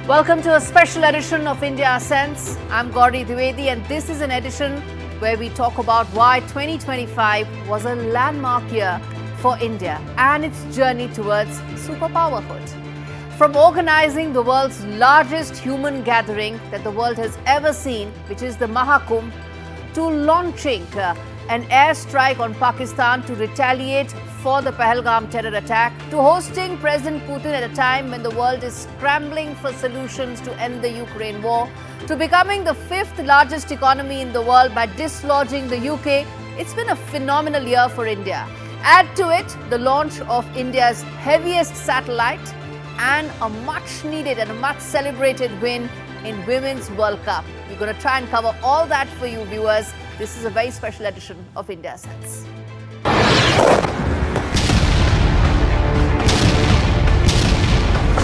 Welcome to a special edition of India Ascents. I'm Gaurie Dwivedi, and this is an edition where we talk about why 2025 was a landmark year for India and its journey towards superpowerhood. From organizing the world's largest human gathering that the world has ever seen, which is the Kumbh, to launching an airstrike on Pakistan to retaliate for the Pahalgam terror attack, to hosting President Putin at a time when the world is scrambling for solutions to end the Ukraine war, to becoming the fifth largest economy in the world by dislodging the UK, it's been a phenomenal year for India. Add to it the launch of India's heaviest satellite and a much needed and a much celebrated win in Women's World Cup. We're going to try and cover all that for you viewers. This is a very special edition of India Ascents.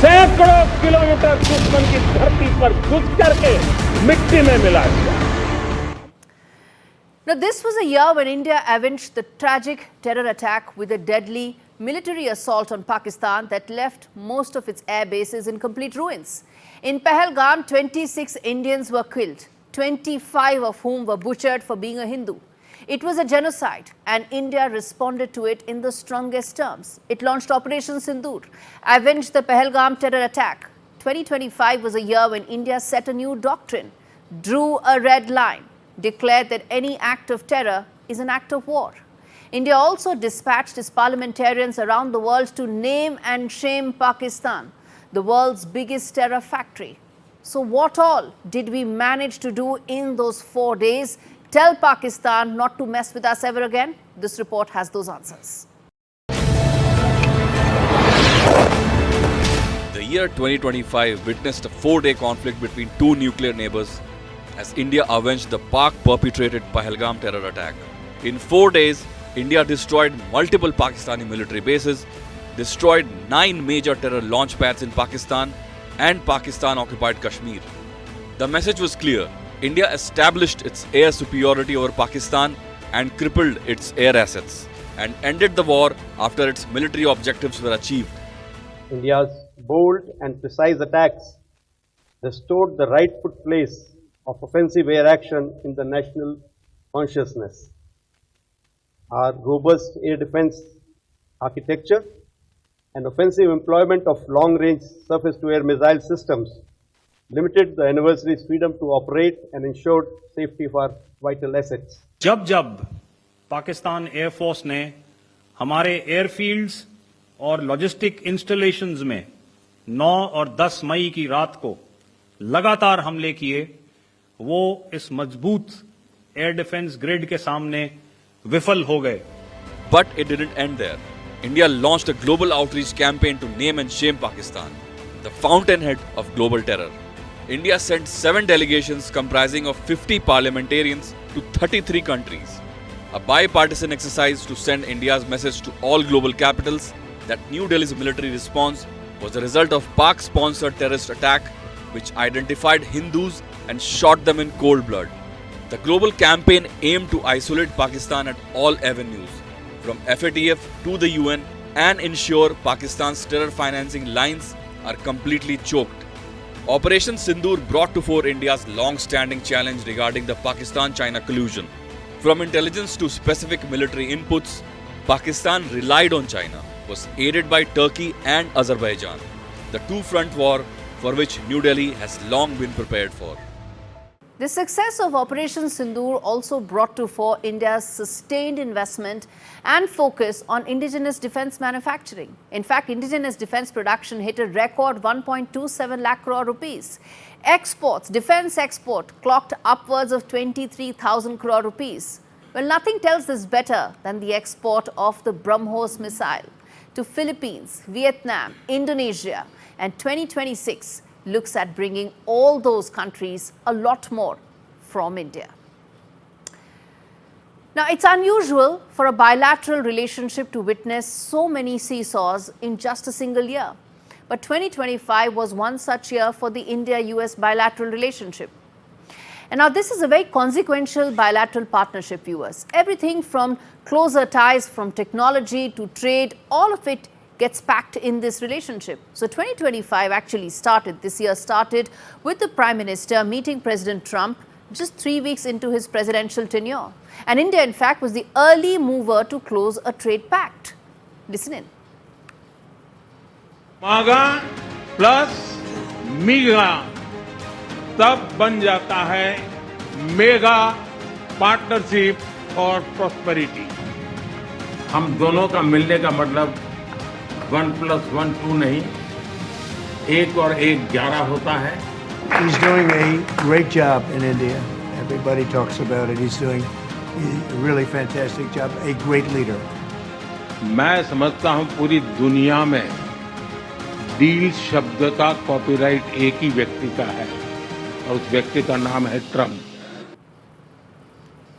सैकड़ों kilometre दुश्मन की धरती पर घुस करके मिट्टी में मिला दिया. Now, this was a year when India avenged the tragic terror attack with a deadly military assault on Pakistan that left most of its air bases in complete ruins. In Pahalgam, 26 Indians were killed, 25 of whom were butchered for being a Hindu. It was a genocide, and India responded to it in the strongest terms. It launched Operation Sindoor, avenged the Pahalgam terror attack. 2025 was a year when India set a new doctrine, drew a red line, declared that any act of terror is an act of war. India also dispatched its parliamentarians around the world to name and shame Pakistan, the world's biggest terror factory. So what all did we manage to do in those 4 days? Tell Pakistan not to mess with us ever again? This report has those answers. The year 2025 witnessed a 4-day conflict between two nuclear neighbors as India avenged the Pak-perpetrated Pahalgam terror attack. In 4 days, India destroyed multiple Pakistani military bases, destroyed 9 major terror launch pads in Pakistan and Pakistan-occupied Kashmir. The message was clear. India established its air superiority over Pakistan and crippled its air assets and ended the war after its military objectives were achieved. India's bold and precise attacks restored the rightful place of offensive air action in the national consciousness. Our robust air defense architecture and offensive employment of long-range surface-to-air missile systems limited the adversary's freedom to operate and ensured safety of our vital assets. जब जब Pakistan air force ने हमारे airfields और logistic installations में 9 और 10 मई की रात को लगातार हमले किए, वो इस मजबूत एयर डिफेंस ग्रिड के सामने विफल हो गए. But it didn't end there. India launched a global outreach campaign to name and shame Pakistan, the fountainhead of global terror. India sent 7 delegations comprising of 50 parliamentarians to 33 countries. A bipartisan exercise to send India's message to all global capitals that New Delhi's military response was the result of Pak-sponsored terrorist attack which identified Hindus and shot them in cold blood. The global campaign aimed to isolate Pakistan at all avenues, from FATF to the UN, and ensure Pakistan's terror financing lines are completely choked. Operation Sindoor brought to fore India's long-standing challenge regarding the Pakistan-China collusion. From intelligence to specific military inputs, Pakistan relied on China, was aided by Turkey and Azerbaijan, the two-front war for which New Delhi has long been prepared for. The success of Operation Sindoor also brought to fore India's sustained investment and focus on indigenous defence manufacturing. In fact, indigenous defence production hit a record 1.27 lakh crore rupees. Exports, defence export, clocked upwards of 23,000 crore rupees. Well, nothing tells this better than the export of the BrahMos missile to Philippines, Vietnam, Indonesia, and 2026 looks at bringing all those countries a lot more from India. Now, it's unusual for a bilateral relationship to witness so many seesaws in just a single year. But 2025 was one such year for the India-US bilateral relationship. And now this is a very consequential bilateral partnership, viewers. Everything from closer ties from technology to trade, all of it gets packed in this relationship. So 2025 actually started, this year started with the Prime Minister meeting President Trump just 3 weeks into his presidential tenure. And India, in fact, was the early mover to close a trade pact. Listen in. मागा plus मीगा तब बन जाता है mega partnership for prosperity. हम दोनों का मिलने का मतलब 1+1 2 नहीं, 1 और 1 11 होता है। He's doing a great job in India. Everybody talks about it. He's doing a really fantastic job. A great leader. मैं समझता हूं पूरी दुनिया में डील शब्द का कॉपीराइट एक ही व्यक्ति का है और उस व्यक्ति का नाम है Trump.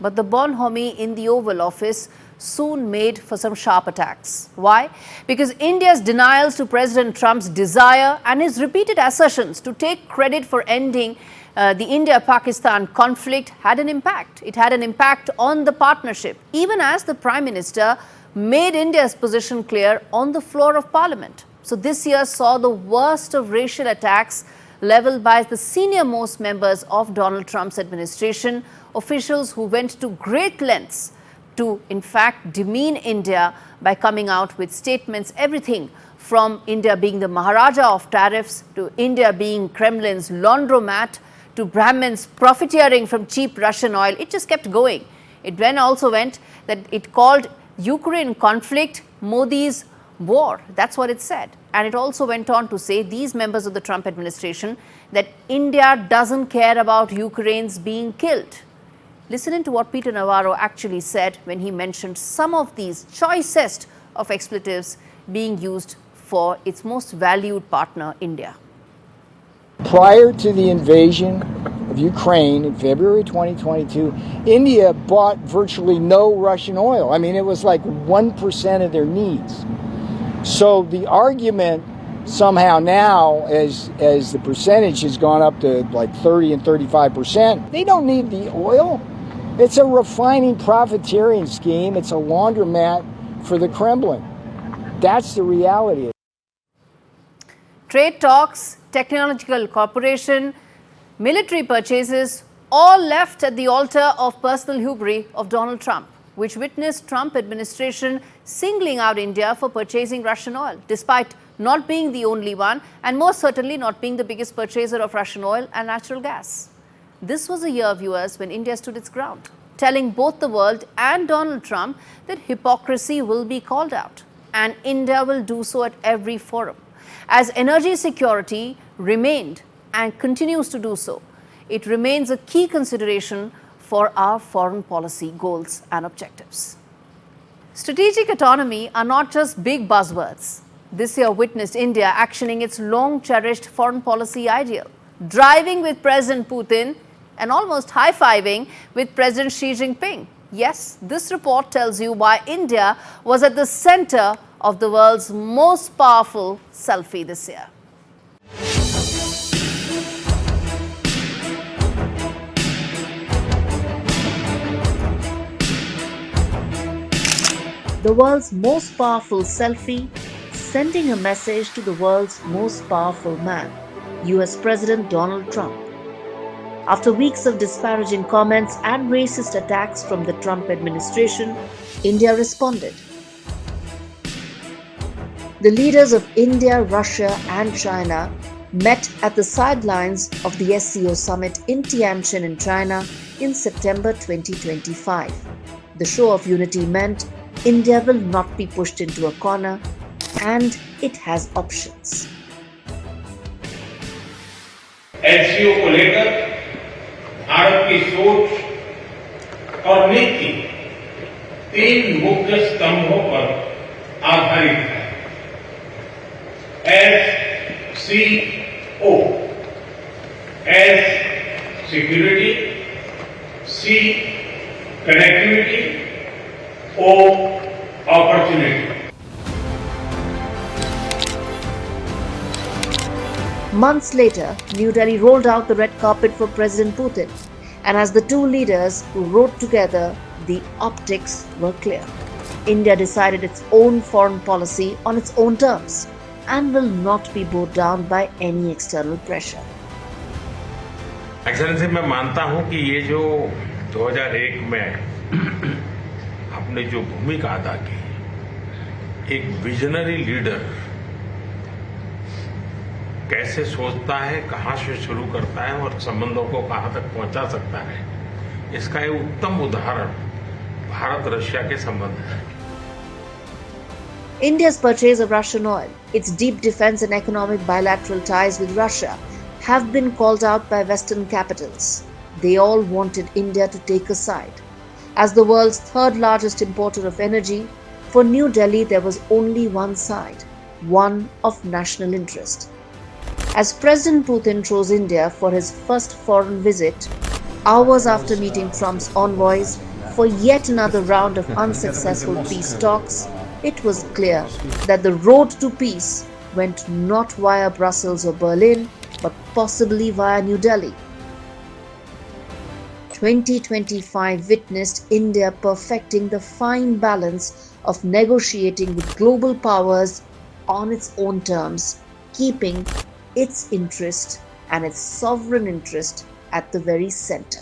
But the bonhomie in the Oval Office soon made for some sharp attacks. Why? Because India's denials to President Trump's desire and his repeated assertions to take credit for ending the India-Pakistan conflict had an impact. It had an impact on the partnership, even as the Prime Minister made India's position clear on the floor of Parliament. So this year saw the worst of racial attacks leveled by the senior-most members of Donald Trump's administration, officials who went to great lengths to, in fact, demean India by coming out with statements, everything from India being the Maharaja of tariffs to India being Kremlin's laundromat to Brahmins profiteering from cheap Russian oil. It just kept going. It then also went that it called Ukraine conflict Modi's war. That's what it said. And it also went on to say, these members of the Trump administration, that India doesn't care about Ukrainians being killed. Listen in to what Peter Navarro actually said when he mentioned some of these choicest of expletives being used for its most valued partner, India. Prior to the invasion of Ukraine in February 2022, India bought virtually no Russian oil. I mean, it was like 1% of their needs. So the argument somehow now, as the percentage has gone up to like 30 and 35%, they don't need the oil. It's a refining profiteering scheme. It's a laundromat for the Kremlin. That's the reality. Trade talks, technological cooperation, military purchases, all left at the altar of personal hubris of Donald Trump, which witnessed Trump administration singling out India for purchasing Russian oil, despite not being the only one and most certainly not being the biggest purchaser of Russian oil and natural gas. This was a year, viewers, when India stood its ground, telling both the world and Donald Trump that hypocrisy will be called out, and India will do so at every forum. As energy security remained and continues to do so, it remains a key consideration for our foreign policy goals and objectives. Strategic autonomy are not just big buzzwords. This year witnessed India actioning its long-cherished foreign policy ideal, driving with President Putin and almost high-fiving with President Xi Jinping. Yes, this report tells you why India was at the center of the world's most powerful selfie this year. The world's most powerful selfie, sending a message to the world's most powerful man, US President Donald Trump. After weeks of disparaging comments and racist attacks from the Trump administration, India responded. The leaders of India, Russia and China met at the sidelines of the SCO summit in Tianjin in China in September 2025. The show of unity meant India will not be pushed into a corner and it has options. SCO को लेकर भारत की सोच और नीति 3 मुख्य स्तंभों पर आधारित है। SCO, S security, C connectivity, O opportunity. Months later, New Delhi rolled out the red carpet for President Putin, and as the two leaders rode together, the optics were clear. India decided its own foreign policy on its own terms and will not be bowed down by any external pressure. Excellency, मैं मानता हूं कि ये जो 2001 में आपने जो भूमिका अदा की, एक विजनरी लीडर कैसे सोचता है, कहां से शुरू करता है और संबंधों को कहां तक पहुंचा सकता है, इसका एक उत्तम उदाहरण भारत रशिया के संबंध है. India's purchase of Russian oil, its deep defense and economic bilateral ties with Russia have been called out by Western capitals. They all wanted India to take a side. As the world's third largest importer of energy, for New Delhi there was only one side, one of national interest. As President Putin chose India for his first foreign visit, hours after meeting Trump's envoys for yet another round of unsuccessful peace talks, it was clear that the road to peace went not via Brussels or Berlin, but possibly via New Delhi. 2025 witnessed India perfecting the fine balance of negotiating with global powers on its own terms, keeping its interest and its sovereign interest at the very center.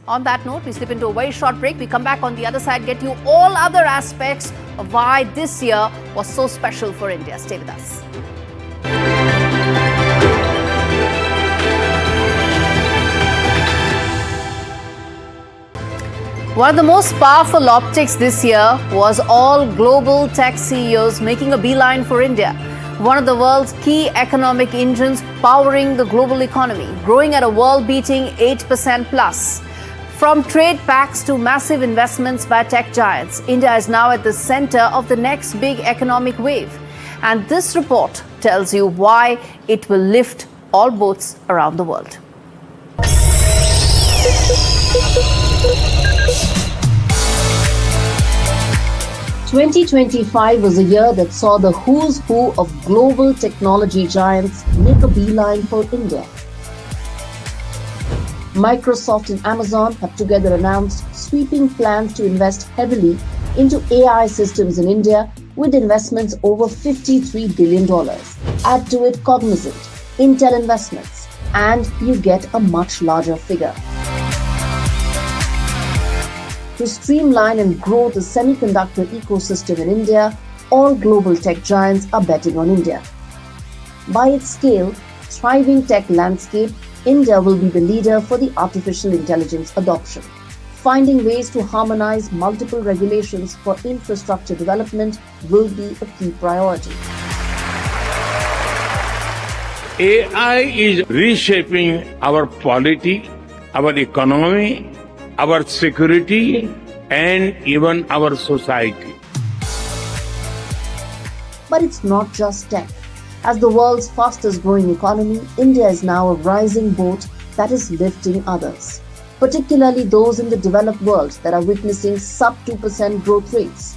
On that note, we slip into a very short break. We come back on the other side, get you all other aspects of why this year was so special for India. Stay with us. One of the most powerful optics this year was all global tech CEOs making a beeline for India, one of the world's key economic engines powering the global economy, growing at a world-beating 8% plus. From trade pacts to massive investments by tech giants, India is now at the center of the next big economic wave. And this report tells you why it will lift all boats around the world. 2025 was a year that saw the who's who of global technology giants make a beeline for India. Microsoft and Amazon have together announced sweeping plans to invest heavily into AI systems in India with investments over $53 billion. Add to it Cognizant, Intel investments, and you get a much larger figure. To streamline and grow the semiconductor ecosystem in India, all global tech giants are betting on India. By its scale, thriving tech landscape, India will be the leader for the artificial intelligence adoption. Finding ways to harmonize multiple regulations for infrastructure development will be a key priority. AI is reshaping our polity, our economy, our security, and even our society. But it's not just tech. As the world's fastest growing economy, India is now a rising boat that is lifting others, particularly those in the developed world that are witnessing sub 2% growth rates.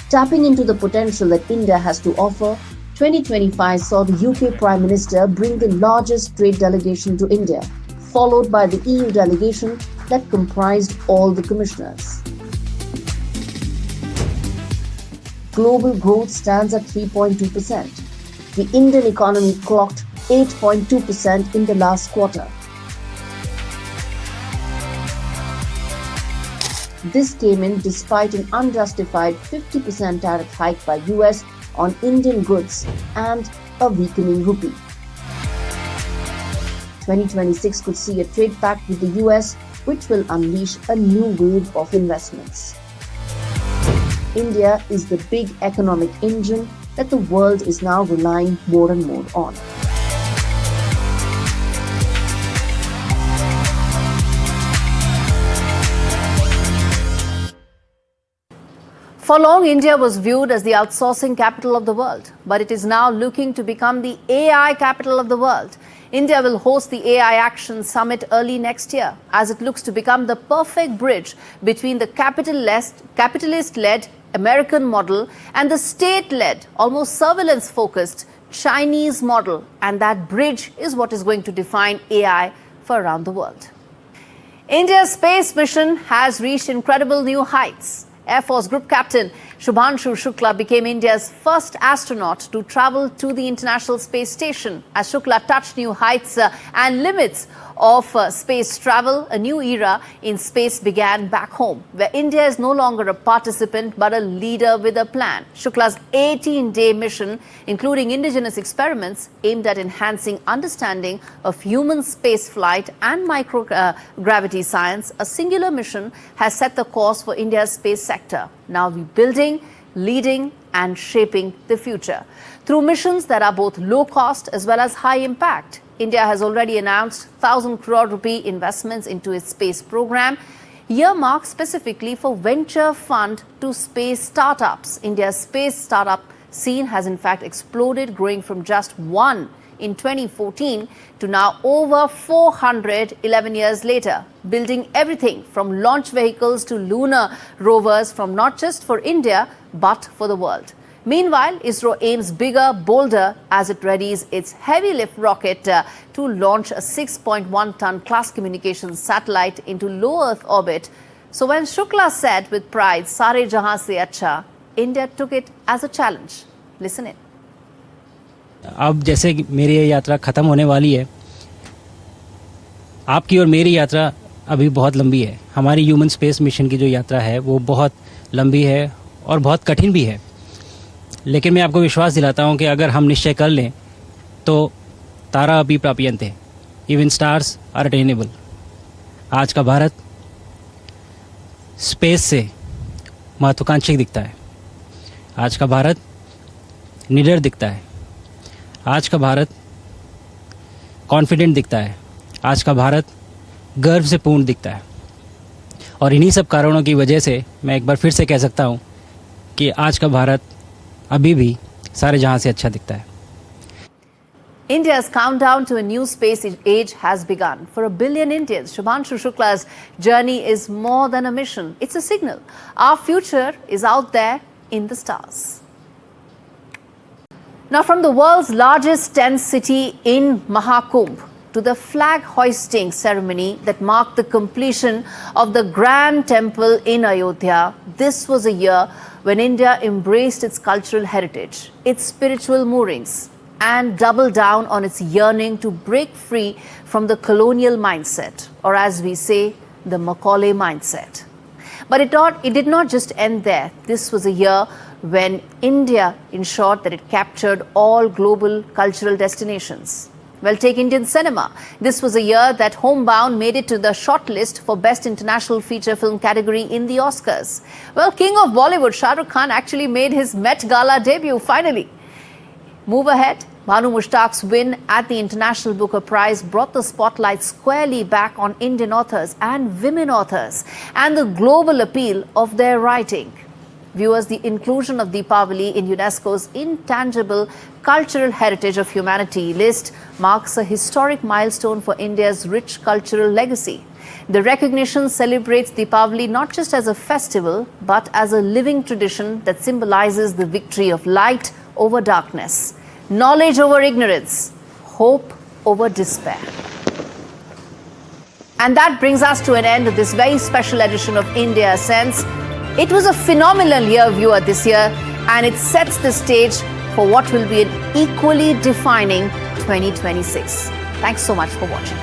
Tapping into the potential that India has to offer, 2025 saw the UK Prime Minister bring the largest trade delegation to India, followed by the EU delegation that comprised all the commissioners. Global growth stands at 3.2%. The Indian economy clocked 8.2% in the last quarter. This came in despite an unjustified 50% tariff hike by US on Indian goods and a weakening rupee. 2026 could see a trade pact with the US, which will unleash a new wave of investments. India is the big economic engine that the world is now relying more and more on. For long, India was viewed as the outsourcing capital of the world, but it is now looking to become the AI capital of the world. India will host the AI Action Summit early next year, as it looks to become the perfect bridge between the capitalist-led American model and the state-led, almost surveillance-focused Chinese model. And that bridge is what is going to define AI for around the world. India's space mission has reached incredible new heights. Air Force Group Captain Shubhanshu Shukla became India's first astronaut to travel to the International Space Station. As Shukla touched new heights and limits of space travel, a new era in space began back home, where India is no longer a participant but a leader with a plan. Shukla's 18-day mission, including indigenous experiments aimed at enhancing understanding of human space flight and microgravity science, a singular mission has set the course for India's space sector. Now we're building, leading and shaping the future. Through missions that are both low cost as well as high impact, India has already announced 1,000 crore rupee investments into its space program, earmarked specifically for venture fund to space startups. India's space startup scene has in fact exploded, growing from just one in 2014 to now over 400 11 years later, building everything from launch vehicles to lunar rovers, from not just for India but for the world. Meanwhile, ISRO aims bigger, bolder as it readies its heavy lift rocket to launch a 6.1-ton class communications satellite into low Earth orbit. So when Shukla said with pride, "Sare jahan se acha," India took it as a challenge. Listen in. अब जैसे मेरी ये यात्रा ख़त्म होने वाली है, आपकी और मेरी यात्रा अभी बहुत लंबी है. हमारी ह्यूमन स्पेस मिशन की जो यात्रा है वो बहुत लंबी है और बहुत कठिन भी है. लेकिन मैं आपको विश्वास दिलाता हूं कि अगर हम निश्चय कर लें तो तारा अभी प्राप्यन्ते, इवन स्टार्स आर अटेनेबल. आज का भारत स्पेस से महत्वाकांक्षी दिखता है. आज का भारत निडर दिखता है. आज का भारत कॉन्फिडेंट दिखता है. आज का भारत गर्व से पूर्ण दिखता है. और इन्हीं सब कारणों की वजह से मैं एक बार फिर से कह सकता हूं कि आज का भारत अभी भी सारे जहां से अच्छा दिखता है. India's countdown to a new space age has begun. For a billion Indians, Shubhanshu Shukla's journey is more than a mission. It's a signal. Our future is out there in the stars. Now, from the world's largest tent city in Mahakumbh to the flag hoisting ceremony that marked the completion of the grand temple in Ayodhya, this was a year when India embraced its cultural heritage, its spiritual moorings, and doubled down on its yearning to break free from the colonial mindset, or as we say, the Macaulay mindset. But it did not just end there. This was a year when India ensured that it captured all global cultural destinations. Well, take Indian cinema. This was a year that Homebound made it to the shortlist for Best International Feature Film category in the Oscars. Well, King of Bollywood, Shah Rukh Khan actually made his Met Gala debut finally. Move ahead. Banu Mushtaq's win at the International Booker Prize brought the spotlight squarely back on Indian authors and women authors and the global appeal of their writing. Viewers, the inclusion of Deepavali in UNESCO's Intangible Cultural Heritage of Humanity list marks a historic milestone for India's rich cultural legacy. The recognition celebrates Deepavali not just as a festival, but as a living tradition that symbolizes the victory of light over darkness, knowledge over ignorance, hope over despair. And that brings us to an end of this very special edition of India Ascents. It was a phenomenal year, viewer, this year, and it sets the stage for what will be an equally defining 2026. Thanks so much for watching.